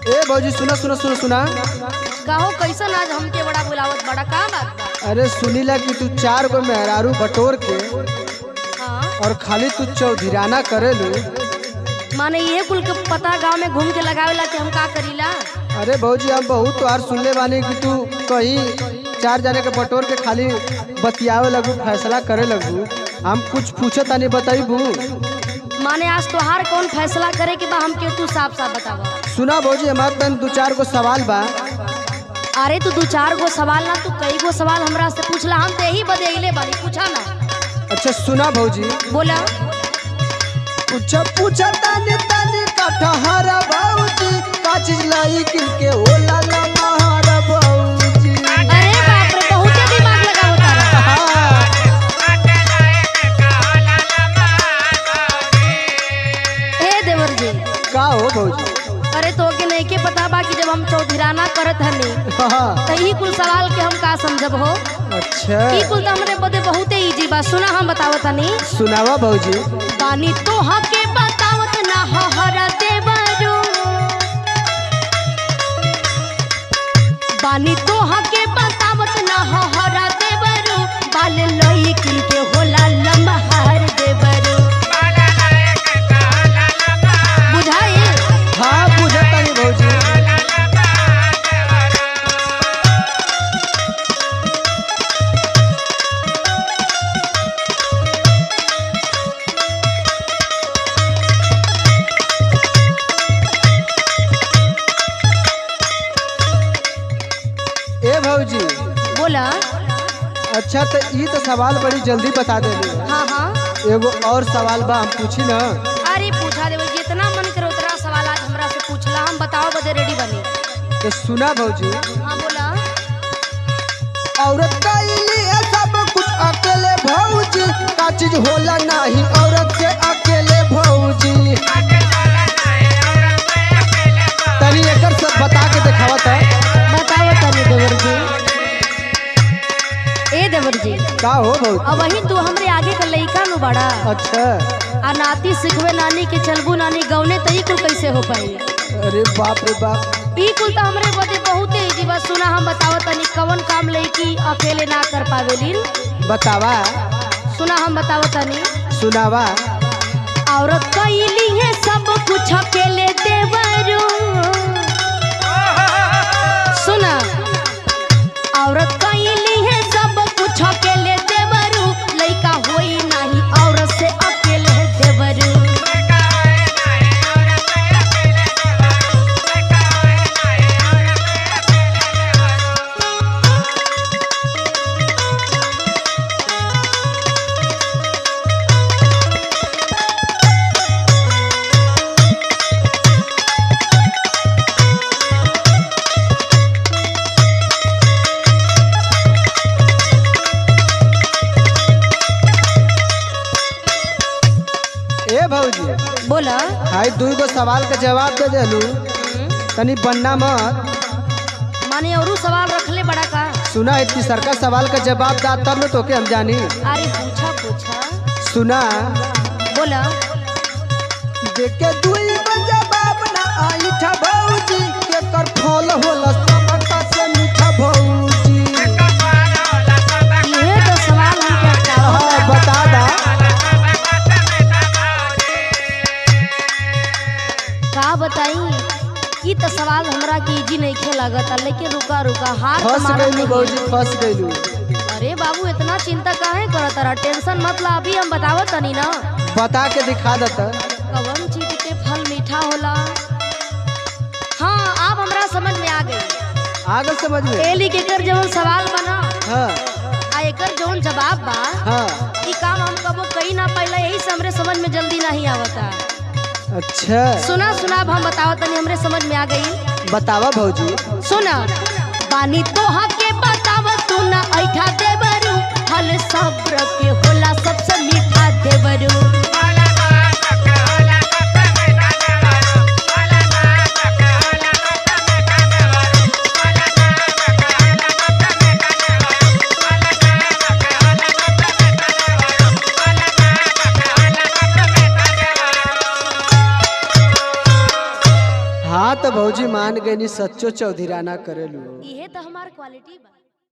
ए भौजी सुना सुना सुना सुना। कहो कैसन आज हमके बड़ा बुलावत बड़ा का बात बा? अरे सुनीला कि तू 4 गो मेहरारू बटोर के हाँ और खाली तू चौधराना करेलू। माने ये कुल के पता गांव में घूम के लगावेला कि हम का करीला? अरे भौजी हम बहुत तोहार सुनले बानी कि तू कहीं 4 जने के बटोर के खाली बतियावे लगू, फैसला करे लगू। हम कुछ पूछे तानी बताइबू। माने आज तोहार कौन फैसला करे के बा हमके तू साफ साफ बतावा। सुना भौजी हमारे तन 2-4 गो सवाल बा। अरे तू 2-4 गो सवाल ना तू कई गो सवाल हमरा से पूछला, हम ते ही बदेले बानी, पूछा ना। अच्छा सुना भौजी। बोला। पूछा तानी तानी कटहरा भौजी का चीज लाई किनके ओला ला महारा भौजी। अरे बाप रे बहुते दिमाग लगावो तारा। ए देवर जी का हो भौजी? अरे तोके नहीं के पता बा कि जब हम चौधराना करत हनी हाँ। त ई कुल सवाल के हम का समझब हो। अच्छा ई कुल त हमरे बदे बहुते इजी बा, सुना हम बतावत हनी। सुनावा भौजी। बानी तो हके बतावत ना हरा देवरू, बानी तो हके बतावत ना हरा देवरू, बाल लई किन के होला लमहर देवरू। बुझाई? हाँ पूछा तानी भौजी। ए भौजी बोला। अच्छा तो ई तो सवाल बड़ी जल्दी बता देली। हाँ हाँ एगो और सवाल बा, हम पूछी ना। अरे पूछा देवे, जितना मन करे उतना सवाल आज हमरा से पूछला, हम बताओ बदे रेडी बनी। तो सुना भौजी। हाँ बोला। औरत कैली है सब कुछ अकेले भौजी का चीज होला नहीं औरत से अकेले भौजी। तनी एकर सब बता के दिखावा था। बताओ तनी देवर जी। ए देवर जी का हो भौजी? अब वही तू हमरे आगे का लइका नु बड़ा अच्छा आ नाती सिखवे नानी के चलबू नानी गौने तई कुल कैसे हो पाई? अरे बाप रे बाप। ई कुल तो हमरे बदे बहुते इजी बा, सुना हम बतावत तनी कवन काम लइकी अकेले ना कर पावेलिन। बतावा। सुना हम बतावत तनी। सुनावा। औरत कैली है सब कुछ अकेले देवरू, सुना। औरत कैली है सब कुछ अकेले देवरू, लइका होई नहीं औरत से अकेले देवरू। ए भौजी बोला। हाई 2 गो सवाल का जवाब दे देलू, तनी बनना मत। माने औरू सवाल रखले बड़ा का? सुना इतनी सरका सवाल का जवाब दा तब न तोके हम जानी। अरे पूछा पूछा। सुना। बोला। देखे 2 गो जवाब ना आई था भौजी के कर फल होला सबका से मीठा भौजी। ये तो सवाल हम क्या हाँ बता दा। का बताई? ई तो सवाल हमरा के इजी नहीं खे लागत, लेकिन रुका रुका हार तो फंस मानत गईलू नहीं। भौजी फंस गईलू। अरे बाबू इतना चिंता काहे करत रहा? टेंशन मत ला, अभी हम बतावत तनी ना। बता के दिखा देता। कवन चीज के फल मीठा होला? हाँ आप हमरा समझ में आ गई। आगे समझ में। एली के कर जवन सवाल बना हाँ आ एकर जवन जवाब बा, हाँ। ई काम हम कबो कई ना पहले, यही से हमरे समझ में जल्दी नहीं आवता। अच्छा सुना सुना अब हम बतावत तनी, हमरे समझ में आ गई। बतावा भौजी। सुना। बानी तो हके बतावत तू ना ऐठा देवरू, फल सब्र के होला सबसे मीठा देवरू। तो भौजी मान गई नी, सच्चो चौधराना करेलू। इहे तो हमार क्वालिटी बा।